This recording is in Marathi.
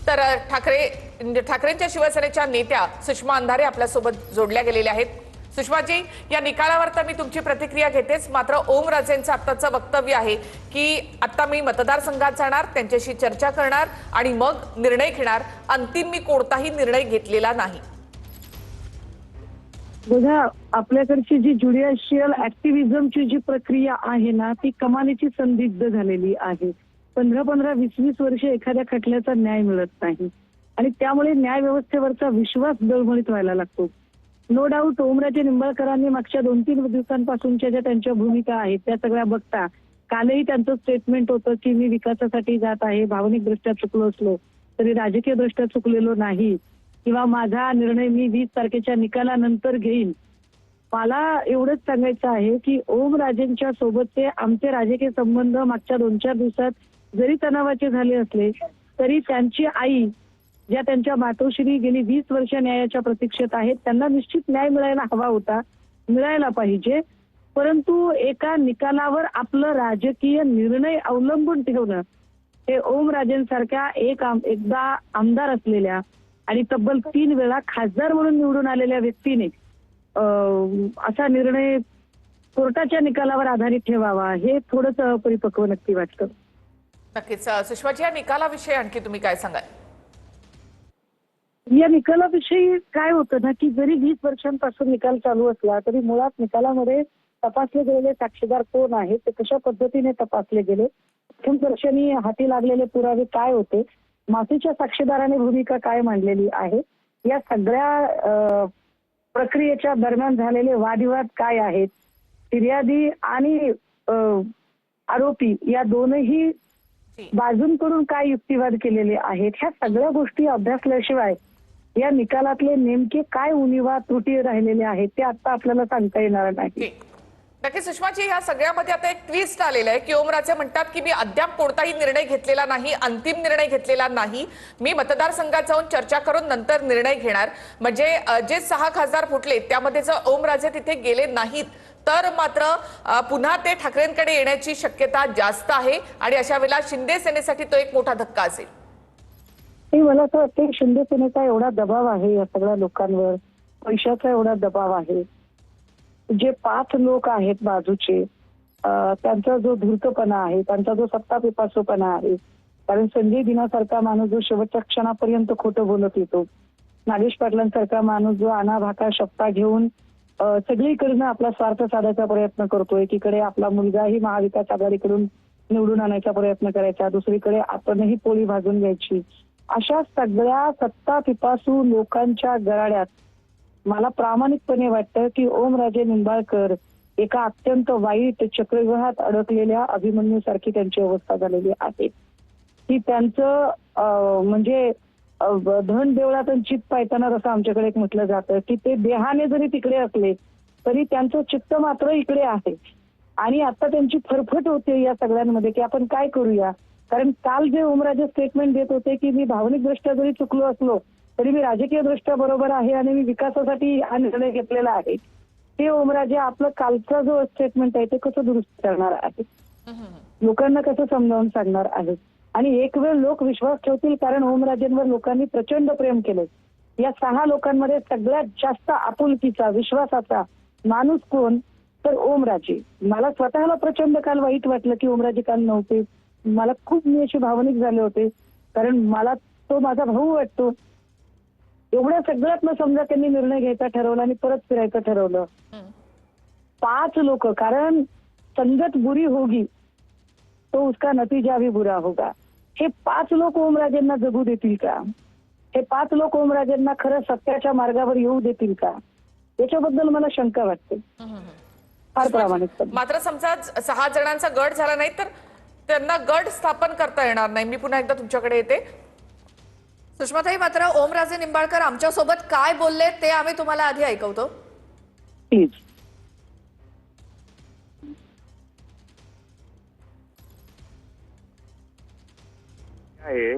तर ठाकरेंच्या शिवसेनेच्या नेत्या सुषमा अंधारे आपल्यासोबत जोडल्या गेलेल्या आहेत। सुषमाजी, या निकालावर तर मी तुमची प्रतिक्रिया घेतेच, मात्र ओमराजेंचं आत्ताचं वक्तव्य आहे की आता मी मतदारसंघात जाणार, त्यांच्याशी चर्चा करणार आणि मग निर्णय घेणार, अंतिम मी कोणताही निर्णय घेतलेला नाही। बघा, आपल्याकडची जी ज्युडिशियल ऍक्टिव्हिझमची जी प्रक्रिया आहे ना, ती कमालीची संदिग्ध झालेली आहे। 15-15, 20-20 वर्ष एखाद्या खटल्याचा न्याय मिळत नाही आणि त्यामुळे न्याय व्यवस्थेवरचा विश्वास डळमळीत व्हायला लागतो। नो डाऊट ओमराजे निंबाळकरांनी मागच्या 2-3 दिवसांपासूनच्या ज्या त्यांच्या भूमिका आहेत त्या सगळ्या बघता कालही त्यांचं स्टेटमेंट होतं की मी विकासासाठी जात आहे, भावनिकदृष्ट्या चुकलो असलो तरी राजकीयदृष्ट्या चुकलेलो नाही किंवा माझा निर्णय मी 20 तारखेच्या निकालानंतर घेईन। मला एवढंच सांगायचं आहे की ओमराजेंच्या सोबतचे आमचे राजकीय संबंध मागच्या 2-4 दिवसात जरी तणावाचे झाले असले तरी त्यांची आई ज्या त्यांच्या मातोश्री गेली 20 वर्ष न्यायाच्या प्रतीक्षेत आहेत, त्यांना निश्चित न्याय मिळायला हवा होता, मिळायला पाहिजे। परंतु एका निकालावर आपलं राजकीय निर्णय अवलंबून ठेवणं हे ओमराजेंसारख्या एकदा आमदार असलेल्या आणि तब्बल 3 वेळा खासदार म्हणून निवडून आलेल्या व्यक्तीने असा निर्णय कोर्टाच्या निकालावर आधारित ठेवावा हे थोडंच अपरिपक्व नक्की वाटतं। नक्कीच सुषमाजी, या निकालाविषयी आणखी तुम्ही काय सांगाल? या निकालाविषयी काय होतं ना की जरी 20 वर्षांपासून निकाल चालू असला तरी मुळात निकालामध्ये तपासले गेलेले साक्षीदार कोण आहेत, ते कशा पद्धतीने तपासले गेले, प्रथम दर्शनी हाती लागलेले पुरावे काय होते, माफीच्या साक्षीदाराने भूमिका काय मांडलेली आहे, या सगळ्या प्रक्रियेच्या दरम्यान झालेले वादविवाद काय आहेत, फिर्यादी आणि आरोपी या दोनही बाजूंकडून काय युक्तिवाद केलेले आहेत, ह्या सगळ्या गोष्टी अभ्यासल्याशिवाय या निकालातले नेमके काय उणिवा त्रुटी राहिलेले आहेत ते आता आपल्याला सांगता येणार नाही। नक्की सुषमाजी, या सगळ्यामध्ये आता एक ट्विस्ट आलेलं आहे की ओमराजे म्हणतात की मी अद्याप कोणताही निर्णय घेतलेला नाही, अंतिम निर्णय घेतलेला नाही, मी मतदारसंघात जाऊन चर्चा करून नंतर निर्णय घेणार। म्हणजे जे 6 खासदार फुटले त्यामध्ये जर ओमराजे तिथे गेले नाहीत तर मात्र पुन्हा ते ठाकरेंकडे येण्याची शक्यता जास्त आहे आणि अशा वेळेला शिंदे सेनेसाठी तो एक मोठा धक्का असेल। मला असं वाटतं शिंदे सेनेचा एवढा दबाव आहे या सगळ्या लोकांवर, पैशाचा एवढा दबाव आहे, जे 5 लोक आहेत बाजूचे त्यांचा जो धूर्तपणा आहे, त्यांचा जो सत्तापिपासूपणा आहे, कारण संजय दिनासारखा माणूस जो शेवटच्या क्षणापर्यंत खोटं बोलत येतो, नागेश पाटलांसारखा माणूस जो अनाभाका शपथा घेऊन सगळीकडनं आपला स्वार्थ साधायचा प्रयत्न करतोय, एकीकडे आपला मुलगाही महाविकास आघाडीकडून निवडून आणायचा प्रयत्न करायचा, दुसरीकडे आपणही पोळी भाजून घ्यायची, अशा सगळ्या सत्तापिपासू लोकांच्या गराड्यात मला प्रामाणिकपणे वाटतं की ओमराजे निंबाळकर एका अत्यंत वाईट चक्रव्यूहात अडकलेल्या अभिमन्यूसारखी त्यांची अवस्था झालेली आहे। की त्यांचं म्हणजे धन देवळातून चित पायताना असं आमच्याकडे एक म्हटलं जातं की ते देहाने जरी तिकडे असले तरी त्यांचं चित्त मात्र इकडे आहे आणि आता त्यांची फरफट होते या सगळ्यांमध्ये की आपण काय करूया। कारण काल जे ओमराजे स्टेटमेंट देत होते की मी भावनिकदृष्ट्या जरी चुकलो असलो तरी मी राजकीय दृष्ट्या बरोबर आहे आणि मी विकासासाठी हा निर्णय घेतलेला आहे, ते ओमराजे आपलं कालचा जो स्टेटमेंट आहे ते कसं दुरुस्त करणार आहे, लोकांना कसं समजावून सांगणार आहे। आणि एक वेळ लोक विश्वास ठेवतील कारण ओमराजेंवर लोकांनी प्रचंड प्रेम केले। या 6 लोकांमध्ये सगळ्यात जास्त आपुलकीचा विश्वासाचा माणूस कोण तर ओमराजे। मला स्वतःला प्रचंड काल वाईट वाटलं की ओमराजे काल नव्हते, मला खूप मी अशी भावनिक झाले होते कारण मला तो माझा भाऊ वाटतो। एवढ्या सगळ्यातनं समजा त्यांनी निर्णय घ्यायचा ठरवला आणि परत फिरायचं ठरवलं। 5 लोक, कारण संगत बुरी होगी तो उसका नतीजा भी बुरा होगा, हे 5 लोक ओमराजेंना जगू देतील का, हे 5 लोक ओमराजेंना खरं सत्याच्या मार्गावर येऊ देतील का, याच्याबद्दल मला शंका वाटते फार प्रामाणिकपणे। मात्र समजा 6 जणांचा गट झाला नाही तर त्यांना गट स्थापन करता येणार नाही। मी पुन्हा एकदा तुमच्याकडे येते सुषमाताई, मात्र ओमराजे निंबाळकर आमच्या सोबत काय बोलले ते आम्ही तुम्हाला आधी ऐकवतो। प्लीज। आहे